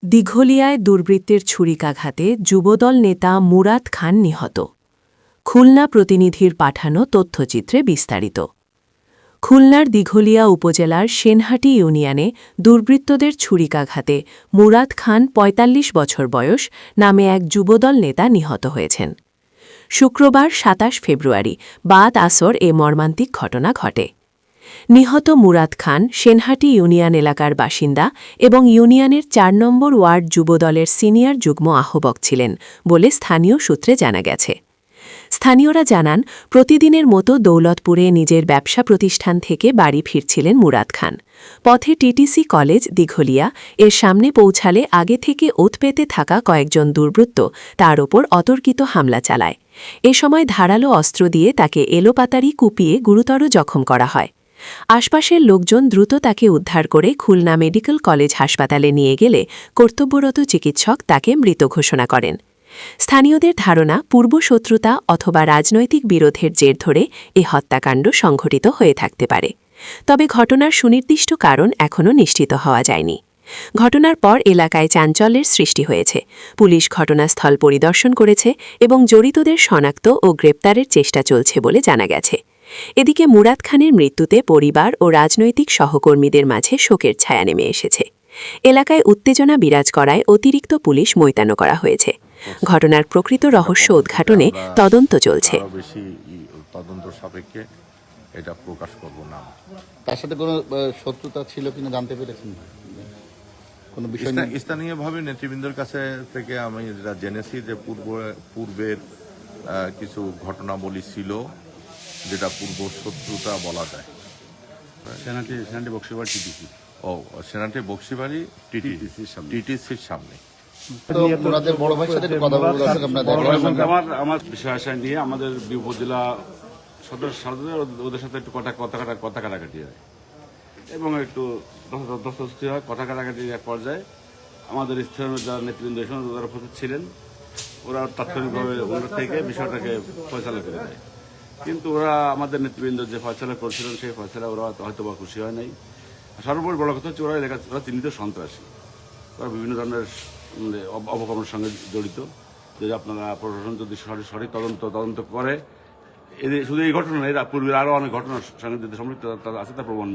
দিঘলিয়ায় দুর্বৃত্তের ছুরিকাঘাতে যুবদল নেতা মুরাদ খান নিহত। খুলনা প্রতিনিধির পাঠানো তথ্যচিত্রে বিস্তারিত। খুলনার দিঘলিয়া উপজেলার সেনহাটি ইউনিয়নে দুর্বৃত্তদের ছুরিকাঘাতে মুরাদ খান ৪৫ বছর বয়স নামে এক যুবদল নেতা নিহত হয়েছেন। শুক্রবার ২৭ ফেব্রুয়ারি বাদ আসর এ মর্মান্তিক ঘটনা ঘটে। নিহত মুরাদ খান সেনহাটি ইউনিয়ন এলাকার বাসিন্দা এবং ইউনিয়নের ৪ নম্বর ওয়ার্ড যুবদলের সিনিয়র যুগ্ম আহ্বায়ক ছিলেন বলে স্থানীয় সূত্রে জানা গেছে। স্থানীয়রা জানান, প্রতিদিনের মতো দৌলতপুরে নিজের ব্যবসা প্রতিষ্ঠান থেকে বাড়ি ফিরছিলেন মুরাদ খান। পথে টিটিসি কলেজ দিঘলিয়া এর সামনে পৌঁছালে আগে থেকে ওত পেতে থাকা কয়েকজন দুর্বৃত্ত তার ওপর অতর্কিত হামলা চালায়। এ সময় ধারালো অস্ত্র দিয়ে তাকে এলোপাতাড়ি কুপিয়ে গুরুতর জখম করা হয়। আশপাশের লোকজন দ্রুত তাকে উদ্ধার করে খুলনা মেডিকেল কলেজ হাসপাতালে নিয়ে গেলে কর্তব্যরত চিকিৎসক তাকে মৃত ঘোষণা করেন। স্থানীয়দের ধারণা, পূর্বশত্রুতা অথবা রাজনৈতিক বিরোধের জের ধরে এ হত্যাকাণ্ড সংঘটিত হয়ে থাকতে পারে। তবে ঘটনার সুনির্দিষ্ট কারণ এখনও নিশ্চিত হওয়া যায়নি। ঘটনার পর এলাকায় চাঞ্চল্যের সৃষ্টি হয়েছে। পুলিশ ঘটনাস্থল পরিদর্শন করেছে এবং জড়িতদের শনাক্ত ও গ্রেপ্তারের চেষ্টা চলছে বলে জানা গেছে। এদিকে মুরাদ খানের মৃত্যুতে পরিবার ও রাজনৈতিক সহকর্মীদের মাঝে শোকের ছায়া নেমে এসেছে। এলাকায় উত্তেজনা বিরাজ করায় অতিরিক্ত পুলিশ মোতায়েন করা হয়েছে। ঘটনার প্রকৃত রহস্য উদ্ঘাটনে তদন্ত চলছে। তদন্ত সাপেক্ষে এটা প্রকাশ করব না। তার সাথে কোনো শত্রুতা ছিল কিনা জানতে পেরেছেন? কোনো বিষয় স্থানীয়ভাবে নেতৃবৃন্দের কাছে থেকে আমি যেটা জেনেছি যে পূর্বের কিছু ঘটনাবলী ছিল, যেটা পূর্ব শত্রুতা বলা যায়। সেনাটি বক্সিবাড়ি টিটিসি। ও সেনাটি বক্সিবাড়ি টিটিসির সামনে। আমার বিষয় আশায় নিয়ে আমাদের উপজেলা সদস্য ওদের সাথে একটু কথা কাটাকাটি হয় এবং একটু দস্তদস্তি হয়। কথা কাটাকাটির এক পর্যায়ে আমাদের স্থানীয় যারা নেতৃবৃন্দ যারা উপস্থিত ছিলেন, ওরা তাৎক্ষণিকভাবে ওনার থেকে বিষয়টাকে ফয়সালা করে দেয়। কিন্তু ওরা আমাদের নেতৃবৃন্দ যে ফয়সালা করছিলেন সেই ফয়সালা ওরা হয়তো বা খুশি হয় নাই। সর্বোপরি বড় কথা হচ্ছে ওরা চিহ্নিত সন্ত্রাসী। ওরা বিভিন্ন ধরনের অপকর্মের সঙ্গে জড়িত। যদি আপনারা প্রশাসন যদি সঠিক তদন্ত করে, শুধু এই ঘটনা এরা পূর্বের আরও অনেক ঘটনার সঙ্গে যদি সম্পৃক্ত আছে তা প্রমাণ